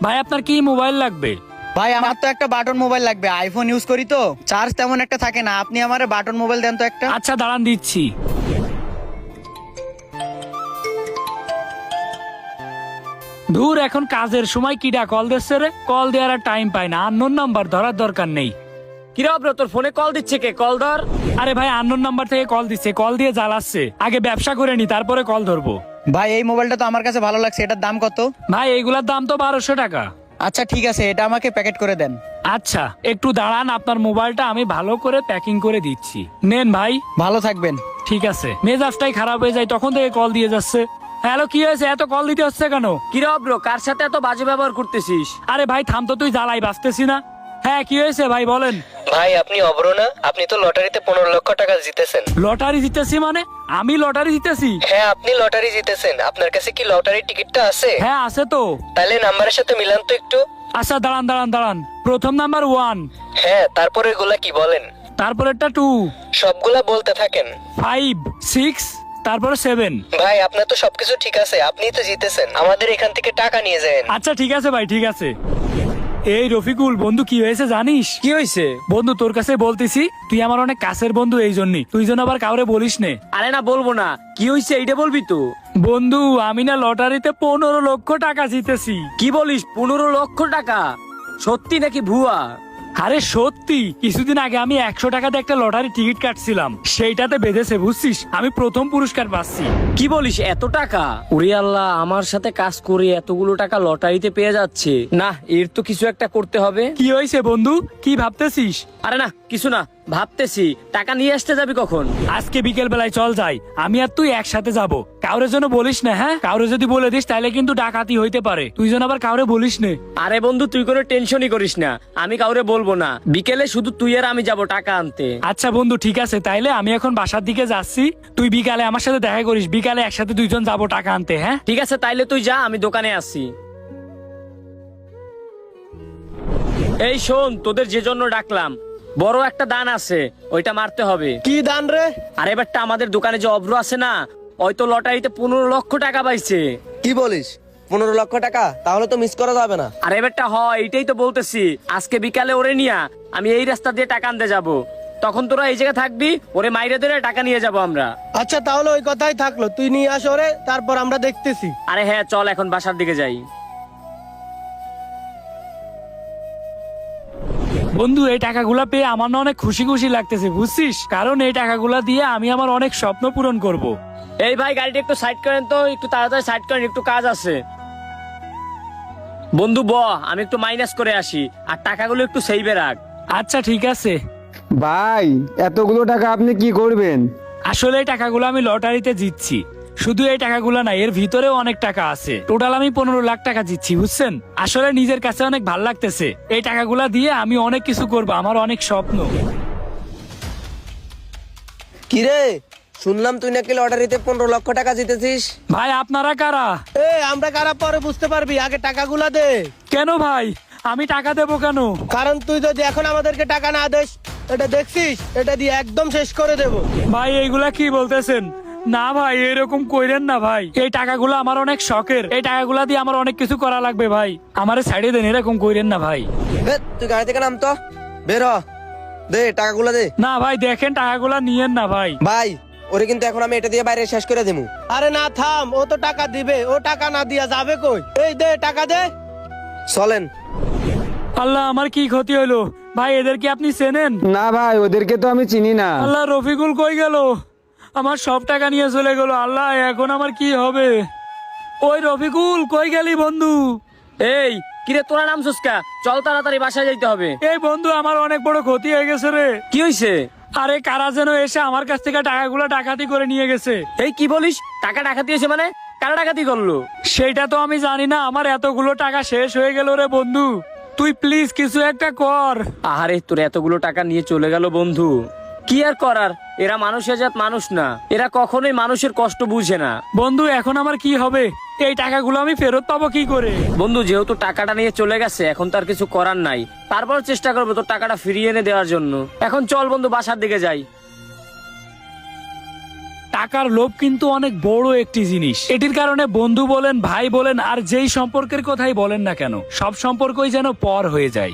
ভাই আপনার কি মোবাইল লাগবে? ভাই আমার তো একটা বাটন মোবাইল লাগবে, আইফোন ইউজ করি তো, চার্জ তেমন একটা থাকে না। আপনি আমারে বাটন মোবাইল দেন তো একটা। আচ্ছা দাঁড়ান দিচ্ছি। দূর, এখন কাজের সময় কিডা কল দিচ্ছে রে? কল দেওয়ার আর টাইম পাই না, আননোন নাম্বার ধরার দরকার নেই। কিরে অব্র, তোর ফোনে কল দিচ্ছে কে? কল ধর। আরে ভাই আননোন নাম্বার থেকে কল দিচ্ছে, কল দিয়ে জ্বালাচ্ছে। আগে ব্যবসা করে নি, তারপরে কল ধরবো। ভাই এই মোবাইলটা তো আমার কাছে ভালো লাগছে, এটার দাম কত? ভাই এইগুলার দাম তো 1200 টাকা। আচ্ছা ঠিক আছে, এটা আমাকে প্যাকেট করে দেন। আচ্ছা একটু দাঁড়ান, আপনার মোবাইলটা আমি ভালো করে প্যাকিং করে দিচ্ছি। নেন ভাই। ভালো থাকবেন। ঠিক আছে, মেজাজটাই খারাপ হয়ে যায় তখন থেকে কল দিয়ে যাচ্ছে। হ্যালো, কি হয়েছে? এত কল দিতে হচ্ছে কেন? কিরে অব্র, কার সাথে এত বাজে ব্যবহার করতেছিস? আরে ভাই থাম তো, তুই জ্বালাই বাঁচতেছি না। হ্যাঁ কি হয়েছে ভাই বলেন। ভাই আপনি অব্র না? আপনি তো লটারিতে 15 লক্ষ টাকা জিতেছেন। লটারি জিতেছি মানে? আমি লটারি জিতেছি? হ্যাঁ আপনি লটারি জিতেছেন। আপনার কাছে কি লটারির টিকিটটা আছে? হ্যাঁ আছে তো। তাহলে নাম্বারের সাথে মিলান তো একটু। আচ্ছা দাঁড়ান দাঁড়ান দাঁড়ান, প্রথম নাম্বার 1, হ্যাঁ তারপরে এগুলা কি বলেন? তারপরেরটা 2, সবগুলা বলতে থাকেন। 5, 6, তারপরে 7। ভাই আপনার তো সবকিছু ঠিক আছে, আপনিই তো জিতেছেন। আমাদের এখান থেকে টাকা নিয়ে যান। আচ্ছা ঠিক আছে ভাই, ঠিক আছে। এই রফিকুল বন্ধু, কি হয়েছে জানিস? কি হয়েছে? বন্ধু তোর কাছে বলতেছি, তুই আমার অনেক কাছের বন্ধু, এই জন্যই। তুই যেন আবার কাউরে বলিস নে। আরে না, বলবো না। কি হয়েছে এইটা বলবি তো? বন্ধু আমি না লটারিতে 15 লক্ষ টাকা জিতেছি। কি বলিস? 15 লক্ষ টাকা? সত্যি নাকি ভুয়া? আরে সত্যি, কিছুদিন আগে আমি 100 টাকাতে একটা লটারি টিকিট কাটছিলাম, সেইটাতে বেঁধেছে বুঝছিস, আমি প্রথম পুরস্কার পাচ্ছি। কি বলিস? এত টাকা? ওরে আল্লাহ, আমার সাথে কাজ করে এতগুলো টাকা লটারিতে পেয়ে যাচ্ছে। না, এর তো কিছু একটা করতে হবে। কি হয়েছে বন্ধু, কি ভাবতেছিস? আরে না, কিছু না, ভাবতেছি টাকা নিয়ে আসতে যাবি কখন? আজকে বিকেল বেলায় চল যাই, আমি আর তুই একসাথে যাব। কাউরে জন্য বলিস না, হ্যাঁ? কাউরে যদি বলে দিস তাহলে কিন্তু ডাকাতি হইতে পারে, তুই যেন আবার কাউরে বলিস না। আরে বন্ধু, তুই কোনো টেনশনই করিস না, আমি কাউরে বলবো না। বিকেলে শুধু তুই আর আমি যাব টাকা আনতে। আচ্ছা বন্ধু ঠিক আছে, তাইলে আমি এখন বাসার দিকে যাচ্ছি, তুই বিকালে আমার সাথে দেখা করিস। বিকালে একসাথে দুইজন যাবো টাকা আনতে, হ্যাঁ? ঠিক আছে, তাইলে তুই যা, আমি দোকানে আসছি। এই শোন, তোদের যে জন্য ডাকলাম, বড় একটা দান আছে, ওইটা মারতে হবে। কি দান রে? আর এবারটা আমাদের দোকানে যে অব্র আছে না, ওই তো লটারিতে 15 লক্ষ টাকা পাইছে। কি বলিস? 15 লক্ষ টাকা? তাহলে তো মিস করা যাবে না। আর এবারটা হয়, এইটাই তো বলতেছি। আজকে বিকালে ওরে নিয়া আমি এই রাস্তা দিয়ে টাকা আনতে যাব, তখন তোরা এই জায়গায় থাকবি, ওরে মাইরে ধরে টাকা নিয়ে যাব আমরা। আচ্ছা তাহলে ওই কথাই থাকলো, তুই নিয়ে আস ওরে, তারপর আমরা দেখতেছি। আরে হ্যাঁ, চল এখন বাসার দিকে যাই। বন্ধু এই টাকাগুলা পেয়ে আমার না অনেক খুশি খুশি লাগতেছে বুঝছিস, কারণ এই টাকাগুলা দিয়ে আমি আমার অনেক স্বপ্ন পূরণ করব। এই ভাই, গাড়িটা একটু সাইড করেন তো, একটু তাড়াতাড়ি সাইড করেন, একটু কাজ আছে। বন্ধু আমি একটু মাইনাস করে আসি, আর টাকাগুলো একটু সেইভে রাখ। আচ্ছা ঠিক আছে। ভাই এতগুলো টাকা আপনি কি করবেন? আসলে এই টাকাগুলো আমি লটারিতে জিতছি। শুধু এই টাকাগুলো না, এর ভিতরেও অনেক টাকা আছে। টোটাল আমি 15 লাখ টাকা জিতছি বুঝছেন। আসলে নিজের কাছে অনেক ভাল লাগতেছে, এই টাকাগুলা দিয়ে আমি অনেক কিছু করব, আমার অনেক স্বপ্ন। কিরে, শুনলাম তুই নাকি লটারিতে 15 লক্ষ টাকা জিতেছিস। ভাই আপনারা কারা? এ আমরা কারা পরে বুঝতে পারবি, আগে টাকাগুলা দে। কেন ভাই, আমি টাকা দেবো কেন? কারণ তুই যদি এখন আমাদেরকে টাকা না দিস, এটা দেখছিস, এটা দিয়ে একদম শেষ করে দেব। ভাই এইগুলা কি বলতেছেন? না ভাই এরকম কইরেন না ভাই, এই টাকাগুলো আমার অনেক শখের, এই টাকাগুলা দিয়ে আমার অনেক কিছু করা লাগবে ভাই, আমারে ছাড়িয়ে দেন, এরকম কইরেন না ভাই। তুই গাড়ি থেকে নাম তো, বের হ, দে টাকাগুলো দে। না ভাই দেখেন, টাকাগুলা নিয়েন না ভাই। ভাই ওরে কিন্তু এখন আমি এটা দিয়ে বাইরে শেষ করে দেবো। আরে না থাম, ও তো টাকা দিবে, ও টাকা না দিয়া যাবে কই? এই দে টাকা দে। চলেন। আল্লাহ আমার কি ক্ষতি হইলো ভাই, এদের কি আপনি চেনেন? না ভাই, ওদেরকে তো আমি চিনি না। আল্লাহ রফিকুল কই গেল? আমার সব টাকা নিয়ে চলে গেল। আল্লাহ এখন আমার কি হবে? ওই রফিকুল কই গেলি বন্ধু? এই কিরে, তোরা নাম সুস্কা, চল তাড়াতাড়ি বাসায় যাইতে হবে। এই বন্ধু আমার অনেক বড় ক্ষতি হয়ে গেছে রে। কি হয়েছে? আরে কারা যেন এসে আমার কাছ থেকে টাকাগুলো ডাকাতি করে নিয়ে গেছে। এই কি বলিস? টাকা ডাকাতি হয়েছে মানে? কারা ডাকাতি করলো? সেটা তো আমি জানি না, আমার এতগুলো টাকা শেষ হয়ে গেল রে বন্ধু, তুই প্লিজ কিছু একটা কর। আহারে, তোর এতগুলো টাকা নিয়ে চলে গেল বন্ধু, কি আর করার? এরা মানুষের জাত মানুষ না, এরা কখনোই মানুষের কষ্ট বুঝে না। বন্ধু এখন আমার কি হবে? এই টাকাগুলো আমি ফেরত পাবো কি করে? বন্ধু যেহেতু টাকাটা নিয়ে চলে গেছে, এখন তার কিছু করার নাই, তারপর চেষ্টা করবো তোর টাকাটা ফিরিয়ে এনে দেওয়ার জন্য। এখন চল বন্ধু, বাসার দিকে যাই। টাকার লোভ কিন্তু অনেক বড় একটি জিনিস। এটির কারণে বন্ধু বলেন, ভাই বলেন, আর যেই সম্পর্কের কথাই বলেন না কেন, সব সম্পর্কই যেন পর হয়ে যায়।